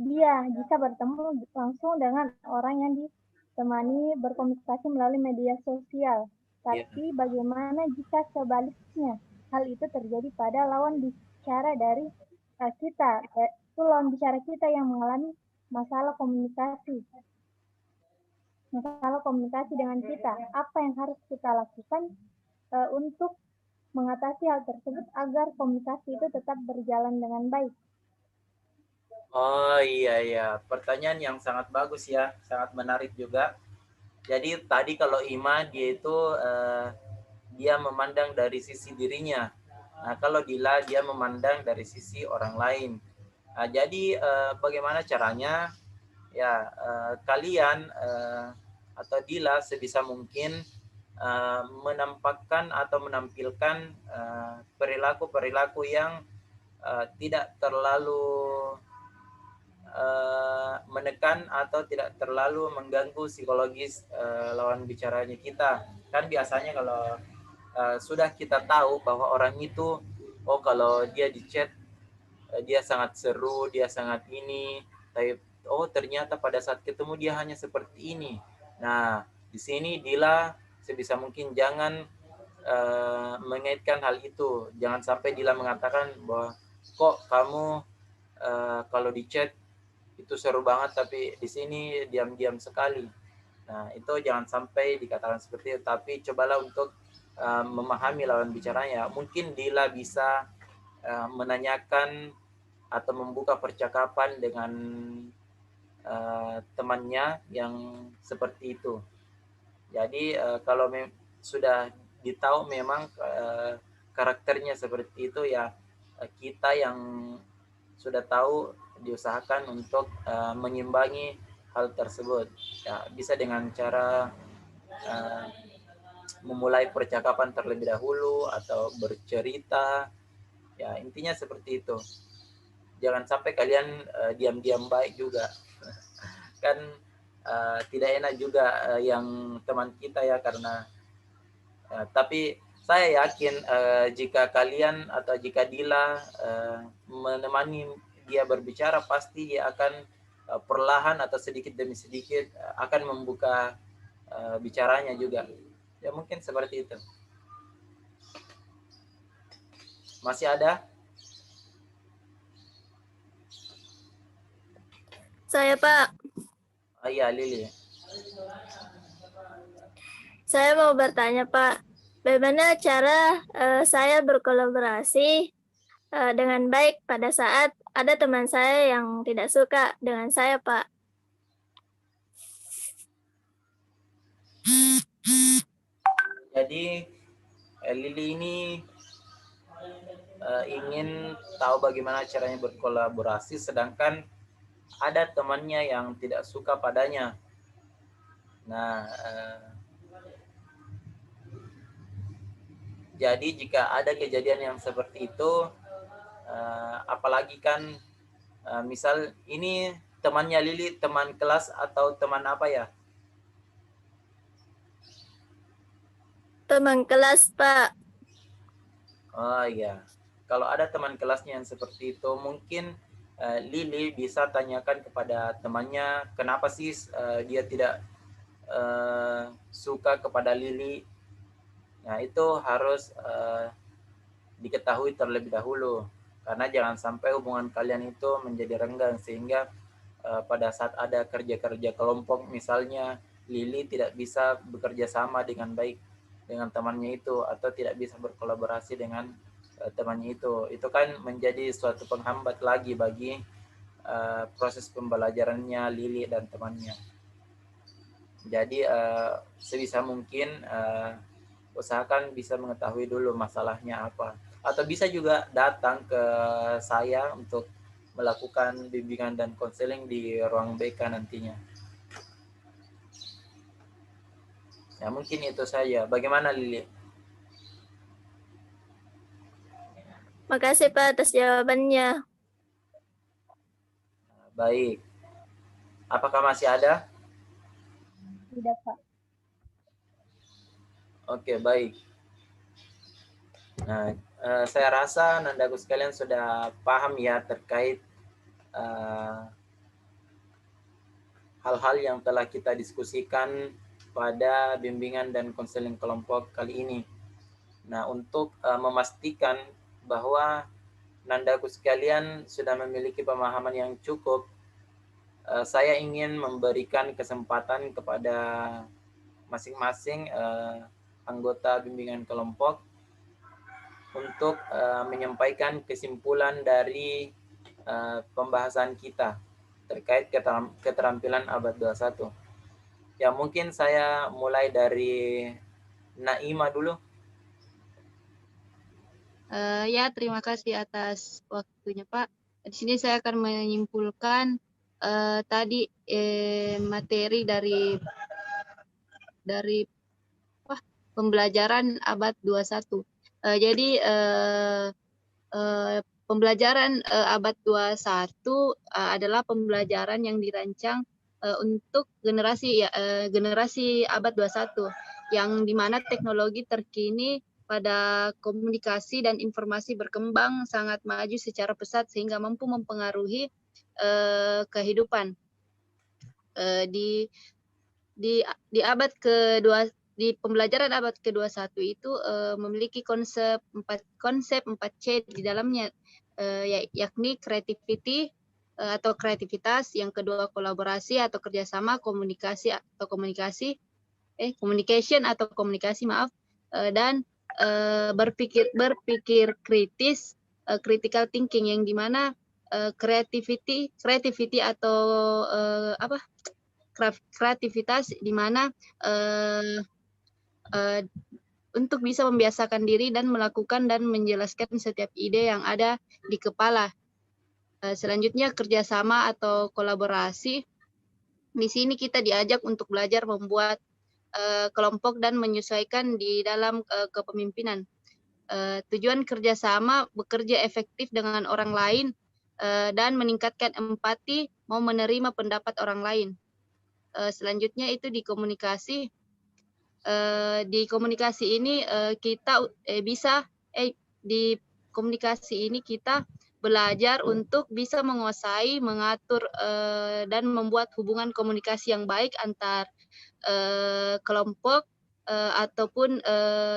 S5: dia jika bertemu langsung dengan orang yang ditemani berkomunikasi melalui media sosial. Tapi bagaimana jika sebaliknya hal itu terjadi pada lawan bicara dari kita, itu lawan bicara kita yang mengalami masalah komunikasi dengan kita, apa yang harus kita lakukan untuk mengatasi hal tersebut agar komunikasi itu tetap berjalan dengan baik?
S1: Oh iya, pertanyaan yang sangat bagus ya, sangat menarik juga. Jadi tadi kalau Ima dia itu dia memandang dari sisi dirinya. Nah, kalau Dila dia memandang dari sisi orang lain. Nah, jadi bagaimana caranya? Ya, kalian atau Dila sebisa mungkin menampakkan atau menampilkan perilaku-perilaku yang tidak terlalu menekan atau tidak terlalu mengganggu psikologis lawan bicaranya kita. Kan biasanya kalau sudah kita tahu bahwa orang itu, oh kalau dia di chat dia sangat seru, dia sangat ini, tapi oh ternyata pada saat ketemu dia hanya seperti ini. Nah, di sini Dila sebisa mungkin jangan mengaitkan hal itu. Jangan sampai Dila mengatakan bahwa kok kamu kalau di chat itu seru banget tapi di sini diam-diam sekali. Nah, itu jangan sampai dikatakan seperti itu, tapi cobalah untuk memahami lawan bicaranya. Mungkin Dila bisa menanyakan atau membuka percakapan dengan temannya yang seperti itu. Jadi kalau sudah ditahu memang karakternya seperti itu, ya kita yang sudah tahu diusahakan untuk mengimbangi hal tersebut. Ya, bisa dengan cara memulai percakapan terlebih dahulu atau bercerita. Ya, intinya seperti itu. jangan sampai kalian diam-diam baik juga. Kan tidak enak juga yang teman kita ya, karena tapi saya yakin jika kalian atau jika Dila menemani dia berbicara, pasti dia akan perlahan atau sedikit demi sedikit akan membuka bicaranya juga. Ya mungkin seperti itu. Masih ada?
S3: Saya Pak,
S1: Oh iya, Lili.
S3: saya mau bertanya Pak, bagaimana cara saya berkolaborasi dengan baik pada saat ada teman saya yang tidak suka dengan saya Pak?
S1: Jadi Lili ini ingin tahu bagaimana caranya berkolaborasi, sedangkan ada temannya yang tidak suka padanya. Nah, jadi jika ada kejadian yang seperti itu, apalagi kan misal ini temannya Lili, teman kelas atau teman apa ya?
S3: Teman kelas Pak.
S1: Oh iya, kalau ada teman kelasnya yang seperti itu, mungkin Lili bisa tanyakan kepada temannya, kenapa sih dia tidak suka kepada Lili. Nah, itu harus diketahui terlebih dahulu, karena jangan sampai hubungan kalian itu menjadi renggang, sehingga pada saat ada kerja-kerja kelompok misalnya, Lili tidak bisa bekerja sama dengan baik dengan temannya itu, atau tidak bisa berkolaborasi dengan temannya itu kan menjadi suatu penghambat lagi bagi proses pembelajarannya Lili dan temannya. Jadi sebisa mungkin usahakan bisa mengetahui dulu masalahnya apa, atau bisa juga datang ke saya untuk melakukan bimbingan dan konseling di ruang BK nantinya. Ya mungkin itu saja. Bagaimana Lili?
S3: Makasih Pak atas jawabannya.
S1: Baik. Apakah masih ada?
S5: Tidak, Pak.
S1: Oke, baik. Nah, saya rasa Nandaku sekalian sudah paham ya terkait hal-hal yang telah kita diskusikan pada bimbingan dan konseling kelompok kali ini. Nah, untuk memastikan bahwa Nandaku sekalian sudah memiliki pemahaman yang cukup, saya ingin memberikan kesempatan kepada masing-masing anggota bimbingan kelompok untuk menyampaikan kesimpulan dari pembahasan kita terkait keterampilan abad 21. Ya, mungkin saya mulai dari Naima dulu.
S4: Ya, terima kasih atas waktunya, Pak. Di sini saya akan menyimpulkan tadi materi dari pembelajaran abad 21. Jadi pembelajaran abad 21 adalah pembelajaran yang dirancang untuk generasi abad 21, yang dimana teknologi terkini pada komunikasi dan informasi berkembang sangat maju secara pesat sehingga mampu mempengaruhi kehidupan. Di abad kedua, di pembelajaran abad ke-21 itu memiliki konsep 4C di dalamnya, yakni creativity atau kreativitas, yang kedua kolaborasi atau kerjasama, communication atau komunikasi, dan berpikir kritis, critical thinking, yang dimana creativity atau kreativitas di mana untuk bisa membiasakan diri dan melakukan dan menjelaskan setiap ide yang ada di kepala. Selanjutnya kerjasama atau kolaborasi. Di sini kita diajak untuk belajar membuat kelompok dan menyesuaikan di dalam kepemimpinan. Tujuan kerjasama bekerja efektif dengan orang lain dan meningkatkan empati, mau menerima pendapat orang lain. Selanjutnya itu di komunikasi. Di komunikasi ini kita di komunikasi ini kita belajar untuk bisa menguasai, mengatur dan membuat hubungan komunikasi yang baik antar kelompok ataupun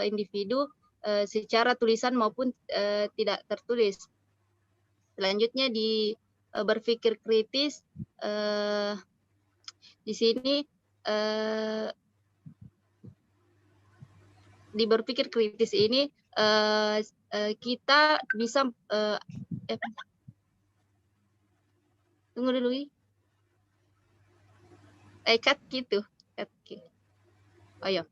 S4: individu secara tulisan maupun tidak tertulis. Selanjutnya di berpikir kritis, di sini di berpikir kritis ini kita bisa tunggu dulu, cut gitu. Oh ya.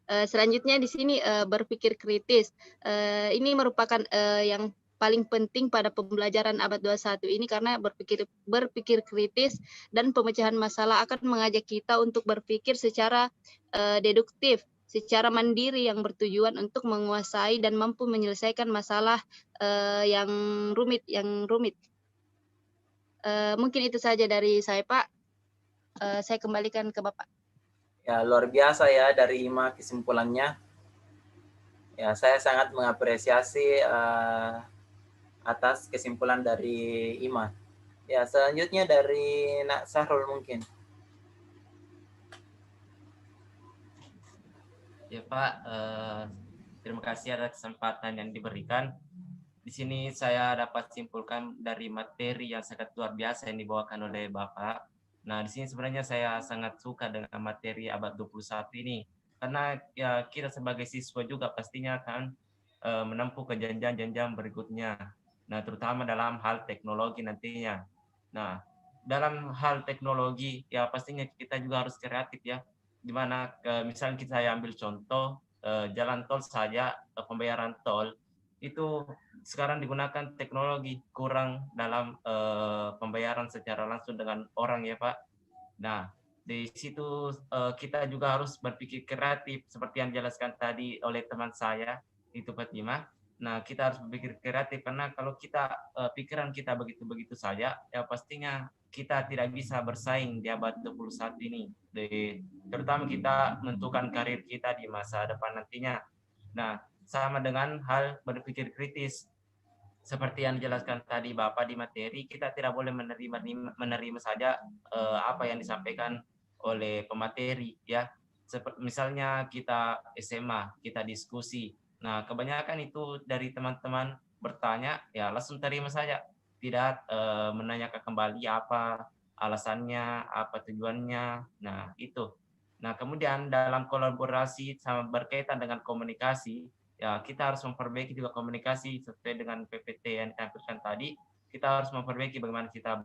S4: Selanjutnya di sini berpikir kritis. Ini merupakan yang paling penting pada pembelajaran abad 21 ini karena berpikir kritis dan pemecahan masalah akan mengajak kita untuk berpikir secara deduktif, secara mandiri yang bertujuan untuk menguasai dan mampu menyelesaikan masalah yang rumit. Mungkin itu saja dari saya, Pak. Saya kembalikan ke Bapak.
S1: Ya, luar biasa ya dari Ima kesimpulannya. Ya, saya sangat mengapresiasi atas kesimpulan dari Ima. Ya, selanjutnya dari Nak Sahrul mungkin.
S2: Ya Pak, terima kasih atas kesempatan yang diberikan. Di sini saya dapat simpulkan dari materi yang sangat luar biasa yang dibawakan oleh Bapak. Nah, di sini sebenarnya saya sangat suka dengan materi abad 21 ini. Karena ya kita sebagai siswa juga pastinya akan menempuh ke jenjang-jenjang berikutnya. Nah, terutama dalam hal teknologi nantinya. Nah, dalam hal teknologi ya pastinya kita juga harus kreatif ya. Dimana misalnya saya ambil contoh jalan tol saja, pembayaran tol itu sekarang digunakan teknologi, kurang dalam pembayaran secara langsung dengan orang ya Pak. Nah, di situ kita juga harus berpikir kreatif seperti yang dijelaskan tadi oleh teman saya itu Fatimah. Nah, kita harus berpikir kreatif karena kalau kita pikiran kita begitu-begitu saja, ya pastinya kita tidak bisa bersaing di abad 21 ini. Terutama kita menentukan karir kita di masa depan nantinya. Nah, sama dengan hal berpikir kritis. Seperti yang dijelaskan tadi Bapak di materi, kita tidak boleh menerima saja apa yang disampaikan oleh pemateri ya. Misalnya kita SMA, kita diskusi. Nah, kebanyakan itu dari teman-teman bertanya, ya langsung terima saja. Tidak menanyakan kembali apa alasannya, apa tujuannya. Nah, itu. Nah, kemudian dalam kolaborasi sama berkaitan dengan komunikasi, ya kita harus memperbaiki juga komunikasi sesuai dengan PPT yang ditampilkan tadi. Kita harus memperbaiki bagaimana kita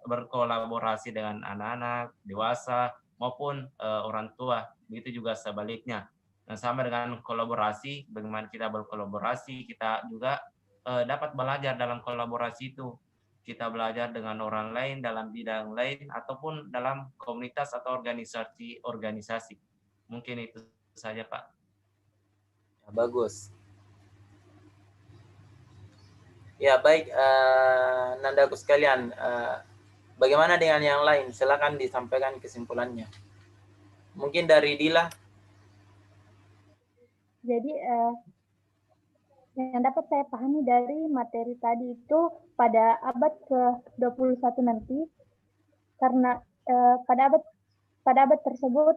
S2: berkolaborasi dengan anak-anak, dewasa, maupun orang tua. Begitu juga sebaliknya. Nah, sama dengan kolaborasi, bagaimana kita berkolaborasi, kita juga dapat belajar dalam kolaborasi itu. Kita belajar dengan orang lain dalam bidang lain, ataupun dalam komunitas atau organisasi. Mungkin itu saja, Pak.
S1: Bagus. Ya, baik, Nandaku sekalian, bagaimana dengan yang lain? Silakan disampaikan kesimpulannya. Mungkin dari Dila.
S5: Jadi yang dapat saya pahami dari materi tadi itu pada abad ke-21 nanti, karena pada abad tersebut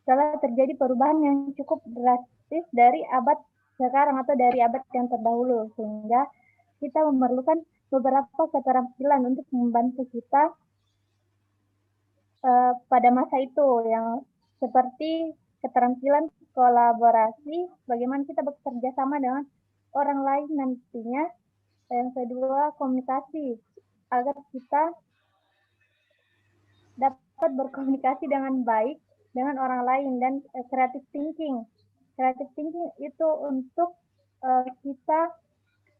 S5: telah terjadi perubahan yang cukup drastis dari abad sekarang atau dari abad yang terdahulu, sehingga kita memerlukan beberapa keterampilan untuk membantu kita pada masa itu, yang seperti keterampilan kolaborasi, bagaimana kita bekerja sama dengan orang lain nantinya. Yang kedua, komunikasi, agar kita dapat berkomunikasi dengan baik dengan orang lain. Dan creative thinking. Creative thinking itu untuk kita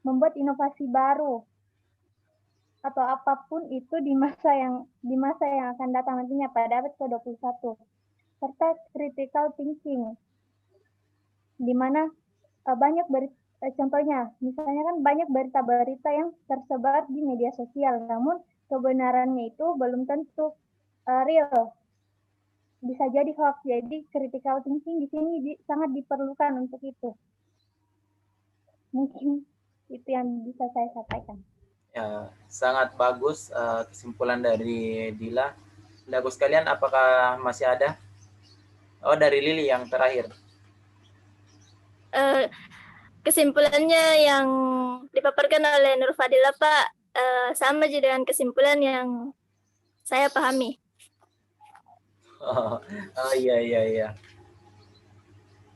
S5: membuat inovasi baru atau apapun itu di masa yang akan datang nantinya pada abad ke-21. Serta critical thinking, di mana banyak contohnya, misalnya kan banyak berita-berita yang tersebar di media sosial, namun kebenarannya itu belum tentu real. Bisa jadi hoax. Jadi critical thinking di sini sangat diperlukan untuk itu. Mungkin itu yang bisa saya sampaikan.
S1: Ya, sangat bagus kesimpulan dari Dila. Bagus sekalian, apakah masih ada? Oh, dari Lili yang terakhir.
S3: Kesimpulannya yang dipaparkan oleh Nur Fadila, Pak, sama aja dengan kesimpulan yang saya pahami.
S1: Oh iya.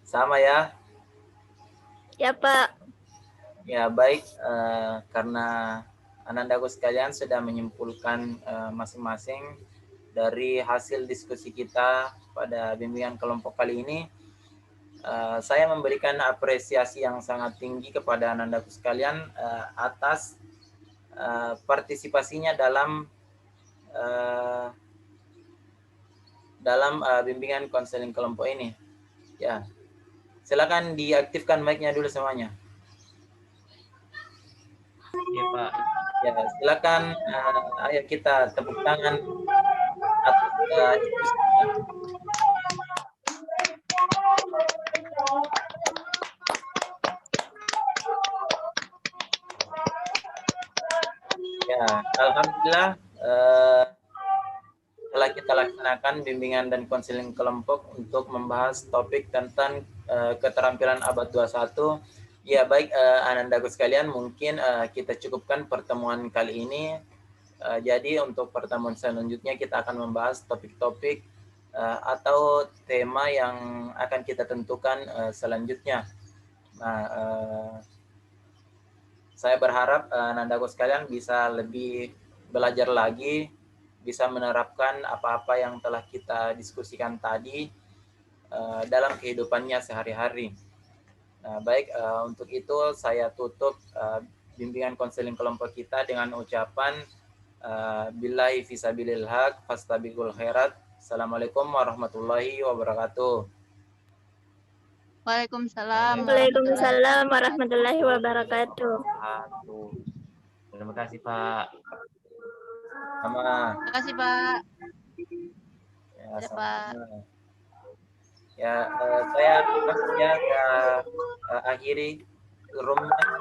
S1: Sama ya.
S3: Ya, Pak.
S1: Ya baik, karena Anandaku sekalian sudah menyimpulkan masing-masing dari hasil diskusi kita pada bimbingan kelompok kali ini. Saya memberikan apresiasi yang sangat tinggi kepada Anandaku sekalian atas partisipasinya dalam bimbingan konseling kelompok ini. Ya, silakan diaktifkan mic-nya dulu semuanya.
S2: Iya Pak.
S1: Ya, silakan. Ayo kita tepuk tangan atas diskusi kita. Ya, alhamdulillah telah kita laksanakan bimbingan dan konseling kelompok untuk membahas topik tentang keterampilan abad 21. Ya, baik Anandaku sekalian, mungkin kita cukupkan pertemuan kali ini. Jadi untuk pertemuan selanjutnya kita akan membahas topik-topik atau tema yang akan kita tentukan selanjutnya. Nah, saya berharap Anandaku sekalian bisa lebih belajar lagi, bisa menerapkan apa-apa yang telah kita diskusikan tadi dalam kehidupannya sehari-hari. Nah, baik, untuk itu saya tutup bimbingan konseling kelompok kita dengan ucapan billahi fisabilil haq fastabiqul khairat. Assalamualaikum warahmatullahi wabarakatuh.
S4: Waalaikumsalam.
S3: Waalaikumsalam warahmatullahi wabarakatuh.
S2: Terima kasih Pak.
S1: Sama.
S4: Terima kasih Pak.
S1: Ya,
S4: Ada,
S1: sama.
S4: Pak.
S1: Ya, saya langsung ya akhiri roomnya.